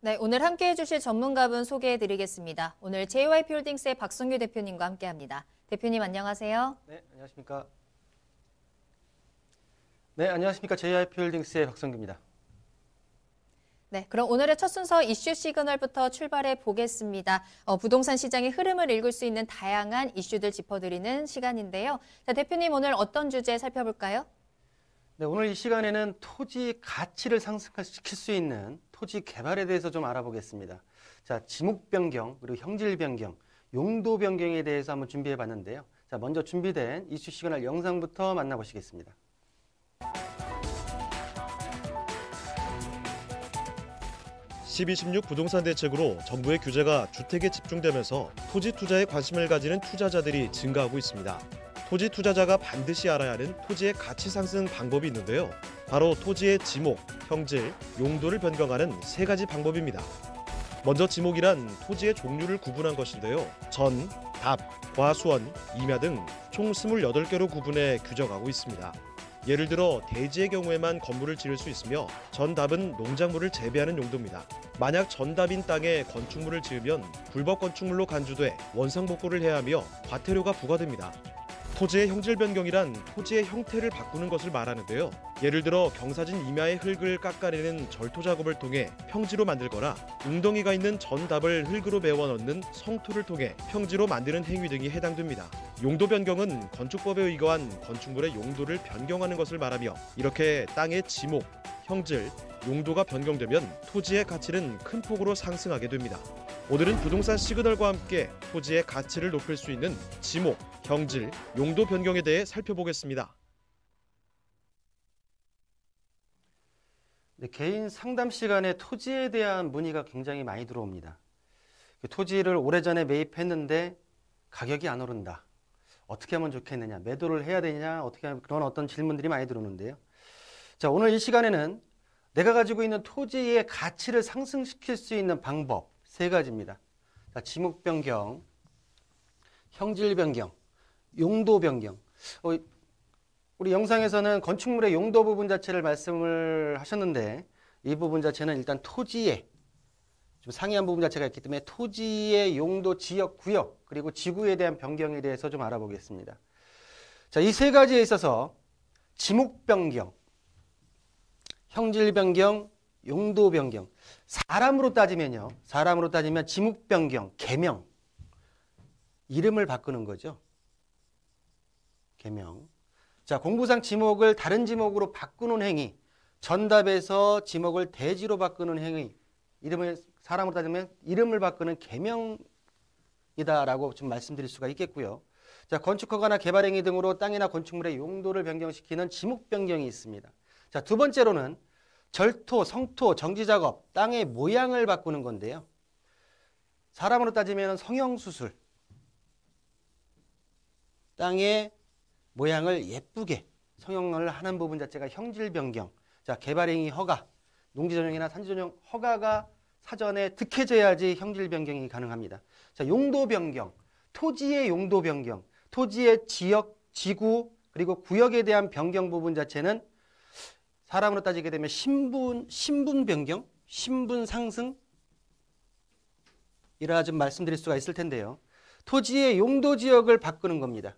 네, 오늘 함께해 주실 전문가분 소개해 드리겠습니다. 오늘 JYP홀딩스의 박성규 대표님과 함께합니다. 대표님 안녕하세요. 네, 안녕하십니까. 네, 안녕하십니까. JYP홀딩스의 박성규입니다. 네, 그럼 오늘의 첫 순서 이슈 시그널부터 출발해 보겠습니다. 부동산 시장의 흐름을 읽을 수 있는 다양한 이슈들 짚어드리는 시간인데요. 자, 대표님 오늘 어떤 주제 살펴볼까요? 네, 오늘 이 시간에는 토지 가치를 상승시킬 수 있는 토지 개발에 대해서 좀 알아보겠습니다. 자, 지목 변경, 그리고 형질 변경, 용도 변경에 대해서 한번 준비해 봤는데요. 자, 먼저 준비된 이슈 시그널 영상부터 만나보시겠습니다. 12.16 부동산 대책으로 정부의 규제가 주택에 집중되면서 토지 투자에 관심을 가지는 투자자들이 증가하고 있습니다. 토지 투자자가 반드시 알아야 하는 토지의 가치 상승 방법이 있는데요. 바로 토지의 지목, 형질, 용도를 변경하는 세 가지 방법입니다. 먼저 지목이란 토지의 종류를 구분한 것인데요. 전, 답, 과수원, 임야 등 총 28개로 구분해 규정하고 있습니다. 예를 들어 대지의 경우에만 건물을 지을 수 있으며 전답은 농작물을 재배하는 용도입니다. 만약 전답인 땅에 건축물을 지으면 불법 건축물로 간주돼 원상복구를 해야 하며 과태료가 부과됩니다. 토지의 형질 변경이란 토지의 형태를 바꾸는 것을 말하는데요. 예를 들어 경사진 임야의 흙을 깎아내는 절토 작업을 통해 평지로 만들거나 웅덩이가 있는 전답을 흙으로 메워 넣는 성토를 통해 평지로 만드는 행위 등이 해당됩니다. 용도 변경은 건축법에 의거한 건축물의 용도를 변경하는 것을 말하며 이렇게 땅의 지목, 형질, 용도가 변경되면 토지의 가치는 큰 폭으로 상승하게 됩니다. 오늘은 부동산 시그널과 함께 토지의 가치를 높일 수 있는 지목, 형질, 용도 변경에 대해 살펴보겠습니다. 네, 개인 상담 시간에 토지에 대한 문의가 굉장히 많이 들어옵니다. 토지를 오래전에 매입했는데 가격이 안 오른다. 어떻게 하면 좋겠느냐, 매도를 해야 되냐, 어떻게 하면 그런 어떤 질문들이 많이 들어오는데요. 자, 오늘 이 시간에는 내가 가지고 있는 토지의 가치를 상승시킬 수 있는 방법 세 가지입니다. 자, 지목 변경, 형질 변경, 용도 변경. 우리 영상에서는 건축물의 용도 부분 자체를 말씀을 하셨는데 이 부분 자체는 일단 토지의 좀 상이한 부분 자체가 있기 때문에 토지의 용도, 지역, 구역 그리고 지구에 대한 변경에 대해서 좀 알아보겠습니다. 자, 이 세 가지에 있어서 지목 변경, 형질 변경, 용도 변경. 사람으로 따지면 지목 변경, 개명. 이름을 바꾸는 거죠. 개명. 자, 공부상 지목을 다른 지목으로 바꾸는 행위. 전답에서 지목을 대지로 바꾸는 행위. 이름을 사람으로 따지면 이름을 바꾸는 개명이다라고 좀 말씀드릴 수가 있겠고요. 자, 건축허가나 개발행위 등으로 땅이나 건축물의 용도를 변경시키는 지목 변경이 있습니다. 자, 두 번째로는 절토, 성토, 정지작업, 땅의 모양을 바꾸는 건데요. 사람으로 따지면 성형수술. 땅의 모양을 예쁘게 성형을 하는 부분 자체가 형질 변경. 자, 개발행위 허가, 농지전용이나 산지전용 허가가 사전에 득해져야지 형질 변경이 가능합니다. 자, 용도 변경, 토지의 용도 변경, 토지의 지역, 지구, 그리고 구역에 대한 변경 부분 자체는 사람으로 따지게 되면 신분 변경, 신분 상승 이라 좀 말씀드릴 수가 있을 텐데요. 토지의 용도 지역을 바꾸는 겁니다.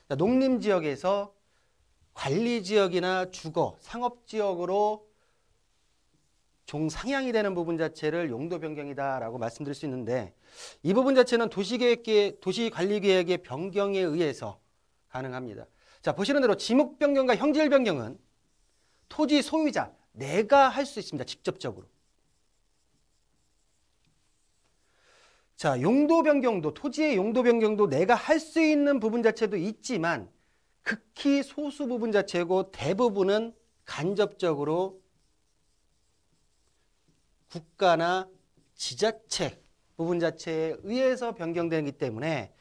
자, 농림지역에서 관리지역이나 주거, 상업지역으로 종상향이 되는 부분 자체를 용도 변경이다라고 말씀드릴 수 있는데 이 부분 자체는 도시관리계획의 변경에 의해서 가능합니다. 자, 보시는 대로 지목 변경과 형질 변경은 토지 소유자, 내가 할 수 있습니다. 직접적으로. 자, 용도 변경도, 토지의 용도 변경도 내가 할 수 있는 부분 자체도 있지만 극히 소수 부분 자체고 대부분은 간접적으로 국가나 지자체 부분 자체에 의해서 변경되기 때문에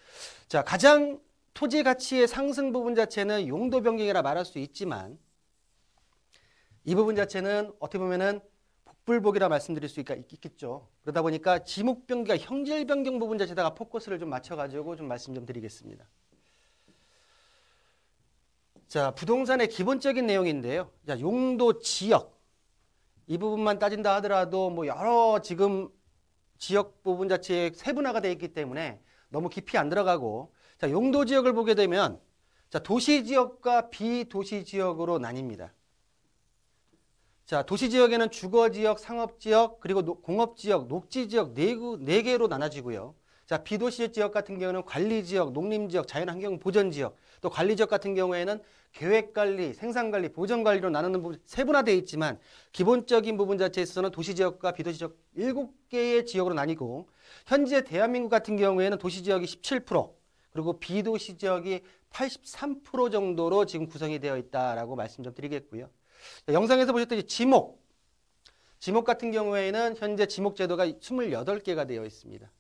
자, 가장 토지 가치의 상승 부분 자체는 용도 변경이라 말할 수 있지만 이 부분 자체는 어떻게 보면은 복불복이라 말씀드릴 수 있겠죠. 그러다 보니까 지목 변경, 형질 변경 부분 자체다가 포커스를 좀 맞춰가지고 좀 말씀 좀 드리겠습니다. 자, 부동산의 기본적인 내용인데요. 자, 용도 지역. 이 부분만 따진다 하더라도 뭐 여러 지금 지역 부분 자체에 세분화가 되어 있기 때문에 너무 깊이 안 들어가고, 자, 용도 지역을 보게 되면 자, 도시 지역과 비도시 지역으로 나뉩니다. 자, 도시 지역에는 주거 지역, 상업 지역, 그리고 공업 지역, 녹지 지역 네 개로 나눠지고요. 자, 비도시 지역 같은 경우는 관리 지역, 농림 지역, 자연환경 보전 지역, 또 관리 지역 같은 경우에는 계획 관리, 생산 관리, 보전 관리로 나누는 부분 세분화되어 있지만 기본적인 부분 자체에 있어서는 도시 지역과 비도시 지역 7개의 지역으로 나뉘고, 현재 대한민국 같은 경우에는 도시 지역이 17%, 그리고 비도시 지역이 83% 정도로 지금 구성이 되어 있다라고 말씀 좀 드리겠고요. 자, 영상에서 보셨듯이 지목 같은 경우에는 현재 지목 제도가 28개가 되어 있습니다.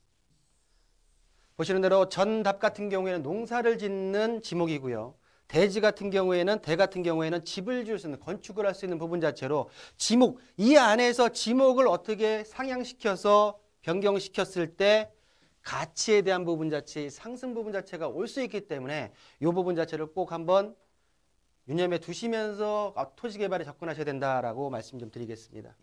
보시는 대로 전답 같은 경우에는 농사를 짓는 지목이고요. 대지 같은 경우에는 집을 지을 수 있는, 건축을 할 수 있는 부분 자체로 지목, 이 안에서 지목을 어떻게 상향시켜서 변경시켰을 때 가치에 대한 부분 자체, 상승 부분 자체가 올 수 있기 때문에 이 부분 자체를 꼭 한번 유념해 두시면서 토지 개발에 접근하셔야 된다라고 말씀 좀 드리겠습니다.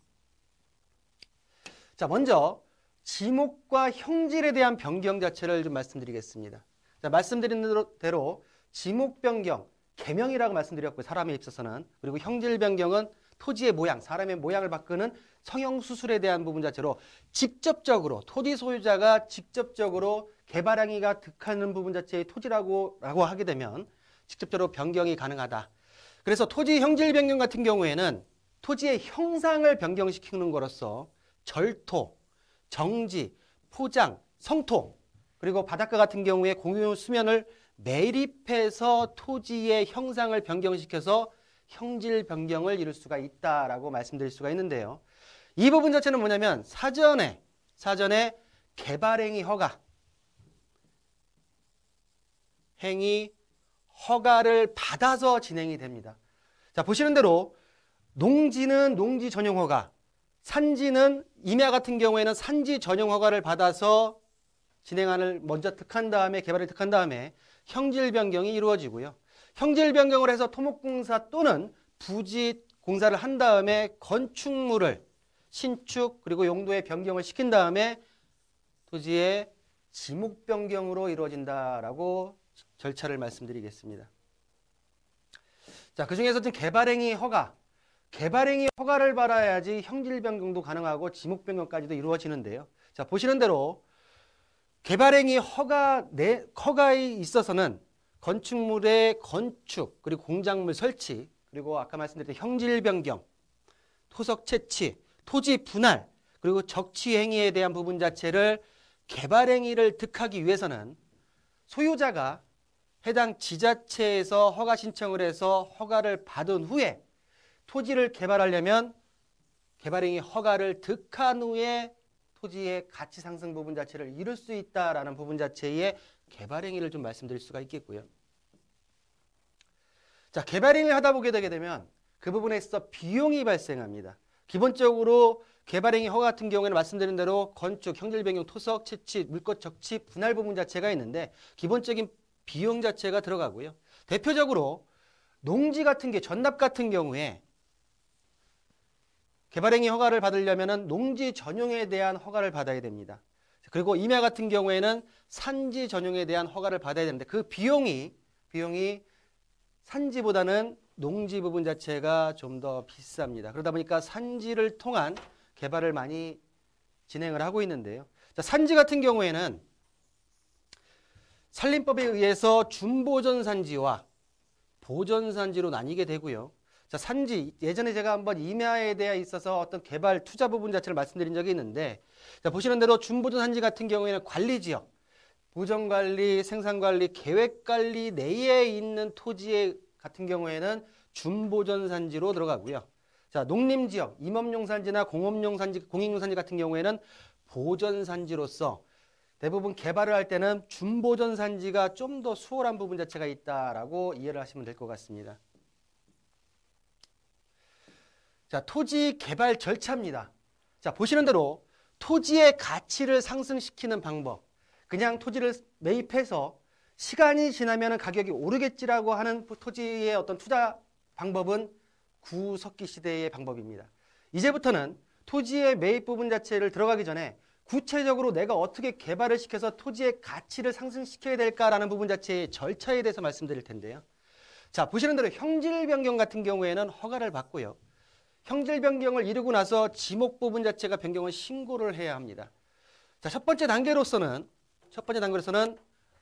자, 먼저 지목과 형질에 대한 변경 자체를 좀 말씀드리겠습니다. 자, 말씀드린 대로 지목 변경, 개명이라고 말씀드렸고요. 사람에 있어서는. 그리고 형질 변경은 토지의 모양, 사람의 모양을 바꾸는 성형수술에 대한 부분 자체로 직접적으로 토지 소유자가 직접적으로 개발행위가 득하는 부분 자체의 토지라고 하게 되면 직접적으로 변경이 가능하다. 그래서 토지 형질 변경 같은 경우에는 토지의 형상을 변경시키는 거로서 절토, 정지, 포장, 성토, 그리고 바닷가 같은 경우에 공유 수면을 매립해서 토지의 형상을 변경시켜서 형질 변경을 이룰 수가 있다라고 말씀드릴 수가 있는데요. 이 부분 자체는 뭐냐면 사전에 개발행위 허가를 받아서 진행이 됩니다. 자, 보시는 대로 농지는 농지 전용 허가, 산지는 임야 같은 경우에는 산지 전용 허가를 받아서 진행안을 먼저 득한 다음에, 개발을 득한 다음에 형질 변경이 이루어지고요. 형질 변경을 해서 토목공사 또는 부지 공사를 한 다음에 건축물을 신축 그리고 용도의 변경을 시킨 다음에 토지의 지목 변경으로 이루어진다라고 절차를 말씀드리겠습니다. 자, 그중에서 지금 개발행위 허가를 받아야지 형질 변경도 가능하고 지목 변경까지도 이루어지는데요. 자, 보시는 대로 개발행위 허가에 있어서는 건축물의 건축, 그리고 공작물 설치, 그리고 아까 말씀드린 형질 변경, 토석 채취, 토지 분할, 그리고 적치 행위에 대한 부분 자체를 개발행위를 득하기 위해서는 소유자가 해당 지자체에서 허가 신청을 해서 허가를 받은 후에 토지를 개발하려면 개발행위 허가를 득한 후에 토지의 가치 상승 부분 자체를 이룰 수 있다라는 부분 자체의 개발행위를 좀 말씀드릴 수가 있겠고요. 자, 개발행위를 하다 보게 되게 되면 그 부분에 있어 비용이 발생합니다. 기본적으로 개발행위 허가 같은 경우에는 말씀드린 대로 건축, 형질 변경, 토석 채취, 물것 적치, 분할 부분 자체가 있는데 기본적인 비용 자체가 들어가고요. 대표적으로 농지 같은 게 전납 같은 경우에 개발행위 허가를 받으려면 농지 전용에 대한 허가를 받아야 됩니다. 그리고 임야 같은 경우에는 산지 전용에 대한 허가를 받아야 되는데 그 비용이 산지보다는 농지 부분 자체가 좀 더 비쌉니다. 그러다 보니까 산지를 통한 개발을 많이 진행을 하고 있는데요. 자, 산지 같은 경우에는 산림법에 의해서 준보전산지와 보전산지로 나뉘게 되고요. 자, 산지, 예전에 제가 한번 임야에 대해 있어서 어떤 개발 투자 부분 자체를 말씀드린 적이 있는데, 자, 보시는 대로 준보전산지 같은 경우에는 관리지역, 보전관리, 생산관리, 계획관리 내에 있는 토지 같은 경우에는 준보전산지로 들어가고요. 자, 농림지역, 임업용산지나 공업용산지, 공익용산지 같은 경우에는 보전산지로서 대부분 개발을 할 때는 준보전산지가 좀 더 수월한 부분 자체가 있다라고 이해를 하시면 될 것 같습니다. 자, 토지 개발 절차입니다. 자, 보시는 대로 토지의 가치를 상승시키는 방법, 그냥 토지를 매입해서 시간이 지나면 가격이 오르겠지라고 하는 토지의 어떤 투자 방법은 구석기 시대의 방법입니다. 이제부터는 토지의 매입 부분 자체를 들어가기 전에 구체적으로 내가 어떻게 개발을 시켜서 토지의 가치를 상승시켜야 될까라는 부분 자체의 절차에 대해서 말씀드릴 텐데요. 자, 보시는 대로 형질 변경 같은 경우에는 허가를 받고요. 형질 변경을 이루고 나서 지목 부분 자체가 변경을 신고를 해야 합니다. 자, 첫 번째 단계로서는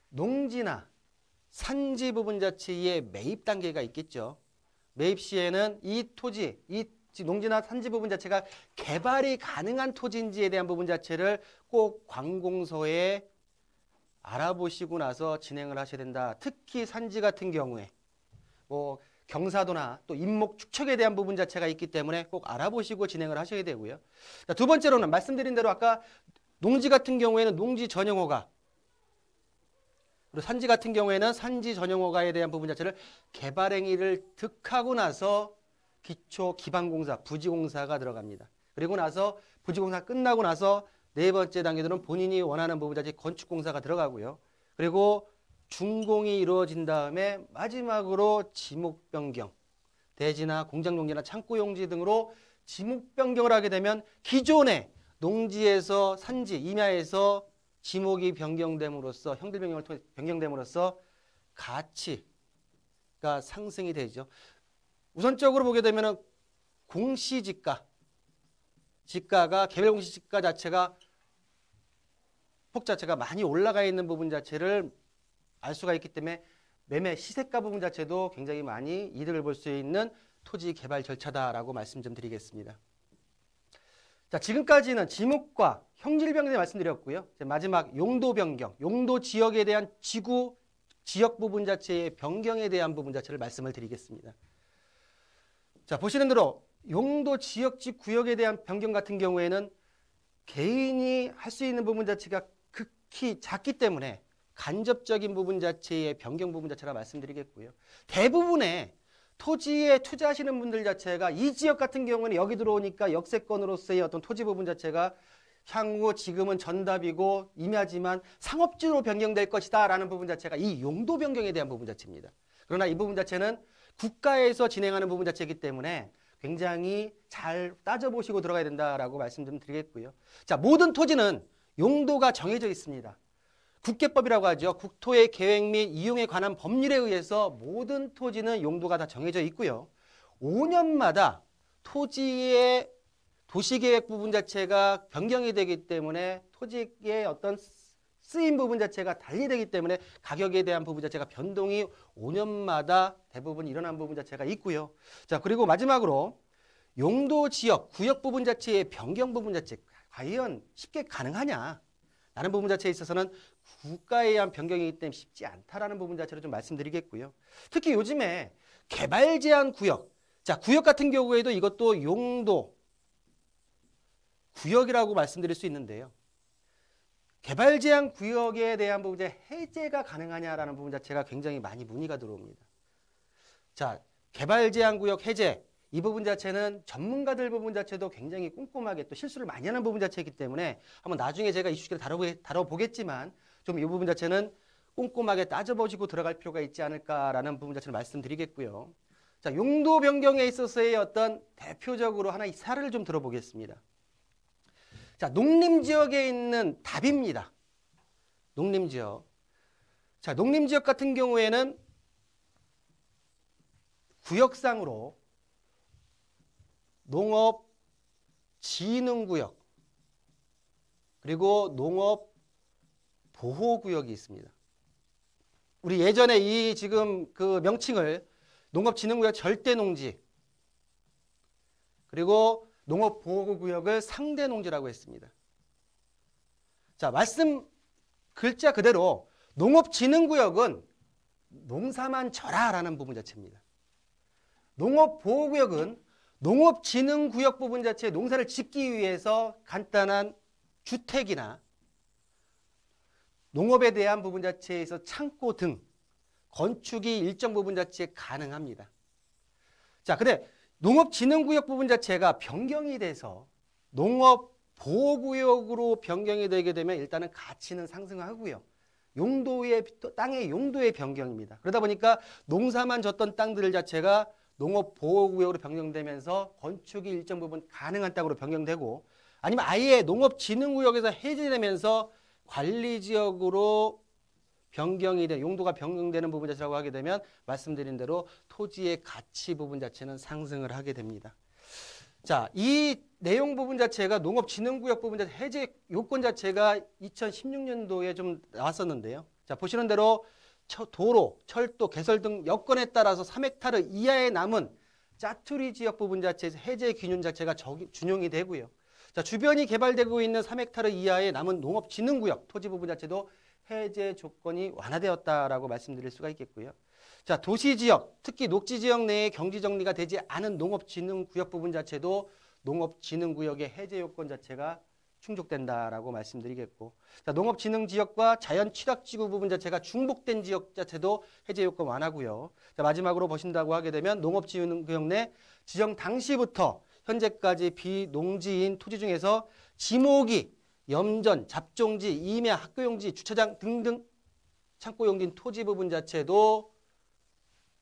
농지나 산지 부분 자체의 매입 단계가 있겠죠. 매입 시에는 이 토지, 이 농지나 산지 부분 자체가 개발이 가능한 토지인지에 대한 부분 자체를 꼭 관공서에 알아보시고 나서 진행을 하셔야 된다. 특히 산지 같은 경우에 뭐 경사도나 또 인목 축척에 대한 부분 자체가 있기 때문에 꼭 알아보시고 진행을 하셔야 되고요. 자, 두 번째로는 말씀드린 대로 아까 농지 같은 경우에는 농지 전용허가, 그리고 산지 같은 경우에는 산지 전용허가에 대한 부분 자체를 개발행위를 득하고 나서 기초 기반공사, 부지공사가 들어갑니다. 그리고 나서 부지공사 끝나고 나서 네 번째 단계들은 본인이 원하는 부분 자체 건축공사가 들어가고요. 그리고 준공이 이루어진 다음에 마지막으로 지목 변경, 대지나 공장 용지나 창고 용지 등으로 지목 변경을 하게 되면 기존의 농지에서 산지, 임야에서 지목이 변경됨으로써 형질 변경을 통해 변경됨으로써 가치가 상승이 되죠. 우선적으로 보게 되면은 공시지가가 개별 공시지가 자체가 폭 자체가 많이 올라가 있는 부분 자체를 알 수가 있기 때문에 매매 시세가 부분 자체도 굉장히 많이 이득을 볼 수 있는 토지 개발 절차다라고 말씀 좀 드리겠습니다. 자, 지금까지는 지목과 형질 변경에 말씀드렸고요. 마지막 용도 변경, 용도 지역에 대한 지역 부분 자체의 변경에 대한 부분 자체를 말씀을 드리겠습니다. 자, 보시는 대로 용도 지역지 구역에 대한 변경 같은 경우에는 개인이 할 수 있는 부분 자체가 극히 작기 때문에 간접적인 부분 자체의 변경 부분 자체라 말씀드리겠고요. 대부분의 토지에 투자하시는 분들 자체가 이 지역 같은 경우는 여기 들어오니까 역세권으로서의 어떤 토지 부분 자체가 향후 지금은 전답이고 임야지만 상업지로 변경될 것이다 라는 부분 자체가 이 용도 변경에 대한 부분 자체입니다. 그러나 이 부분 자체는 국가에서 진행하는 부분 자체이기 때문에 굉장히 잘 따져보시고 들어가야 된다라고 말씀 좀 드리겠고요. 자, 모든 토지는 용도가 정해져 있습니다. 국계법이라고 하죠. 국토의 계획 및 이용에 관한 법률에 의해서 모든 토지는 용도가 다 정해져 있고요. 5년마다 토지의 도시계획 부분 자체가 변경이 되기 때문에 토지의 어떤 쓰임 부분 자체가 달리 되기 때문에 가격에 대한 부분 자체가 변동이 5년마다 대부분 일어난 부분 자체가 있고요. 자, 그리고 마지막으로 용도 지역, 구역 부분 자체의 변경 부분 자체 과연 쉽게 가능하냐? 라는 부분 자체에 있어서는 국가에 의한 변경이기 때문에 쉽지 않다라는 부분 자체를 좀 말씀드리겠고요. 특히 요즘에 개발 제한 구역, 자, 구역 같은 경우에도 이것도 용도 구역이라고 말씀드릴 수 있는데요. 개발 제한 구역에 대한 부분 자체 해제가 가능하냐라는 부분 자체가 굉장히 많이 문의가 들어옵니다. 자, 개발 제한 구역 해제, 이 부분 자체는 전문가들 부분 자체도 굉장히 꼼꼼하게 또 실수를 많이 하는 부분 자체이기 때문에 한번 나중에 제가 이슈를 다뤄보겠지만 좀 이 부분 자체는 꼼꼼하게 따져보시고 들어갈 필요가 있지 않을까라는 부분 자체를 말씀드리겠고요. 자, 용도 변경에 있어서의 어떤 대표적으로 하나의 사례를 좀 들어보겠습니다. 자, 농림지역에 있는 답입니다. 농림지역. 자, 농림지역 같은 경우에는 구역상으로 농업진흥구역 그리고 농업보호구역이 있습니다. 우리 예전에 이 지금 그 명칭을 농업진흥구역 절대농지 그리고 농업보호구역을 상대농지라고 했습니다. 자, 말씀 글자 그대로 농업진흥구역은 농사만 져라라는 부분 자체입니다. 농업보호구역은 농업진흥구역 부분 자체에 농사를 짓기 위해서 간단한 주택이나 농업에 대한 부분 자체에서 창고 등 건축이 일정 부분 자체에 가능합니다. 자, 근데 농업진흥구역 부분 자체가 변경이 돼서 농업보호구역으로 변경이 되게 되면 일단은 가치는 상승하고요. 땅의 용도의 변경입니다. 그러다 보니까 농사만 졌던 땅들 자체가 농업보호구역으로 변경되면서 건축이 일정 부분 가능한 땅으로 변경되고 아니면 아예 농업진흥구역에서 해제되면서 관리지역으로 변경이 돼 용도가 변경되는 부분 자체라고 하게 되면 말씀드린 대로 토지의 가치 부분 자체는 상승을 하게 됩니다. 자, 이 내용 부분 자체가 농업진흥구역 부분 자체 해제 요건 자체가 2016년도에 좀 나왔었는데요. 자, 보시는 대로 도로, 철도, 개설 등 여건에 따라서 3헥타르 이하에 남은 짜투리 지역 부분 자체에서 해제 기준 자체가 준용이 되고요. 자, 주변이 개발되고 있는 3헥타르 이하의 남은 농업진흥구역 토지 부분 자체도 해제 조건이 완화되었다라고 말씀드릴 수가 있겠고요. 자, 도시지역, 특히 녹지지역 내에 경지정리가 되지 않은 농업진흥구역 부분 자체도 농업진흥구역의 해제 요건 자체가 충족된다라고 말씀드리겠고, 자, 농업진흥지역과 자연취락지구 부분 자체가 중복된 지역 자체도 해제 요건 완화고요. 자, 마지막으로 보신다고 하게 되면 농업진흥구역 내 지정 당시부터 현재까지 비농지인 토지 중에서 지목이 염전, 잡종지, 임야, 학교용지, 주차장 등등 창고용지인 토지 부분 자체도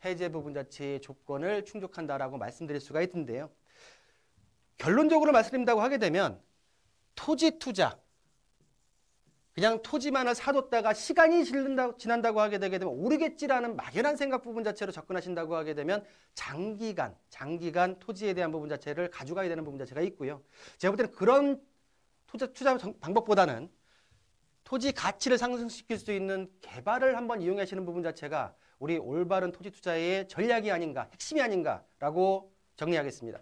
해제 부분 자체의 조건을 충족한다라고 말씀드릴 수가 있는데요. 결론적으로 말씀드린다고 하게 되면 토지 투자, 그냥 토지만을 사뒀다가 시간이 지난다고 하게 되게 되면 오르겠지라는 막연한 생각 부분 자체로 접근하신다고 하게 되면 장기간 토지에 대한 부분 자체를 가져가야 되는 부분 자체가 있고요. 제가 볼 때는 그런 투자 방법보다는 토지 가치를 상승시킬 수 있는 개발을 한번 이용하시는 부분 자체가 우리 올바른 토지 투자의 전략이 아닌가, 핵심이 아닌가라고 정리하겠습니다.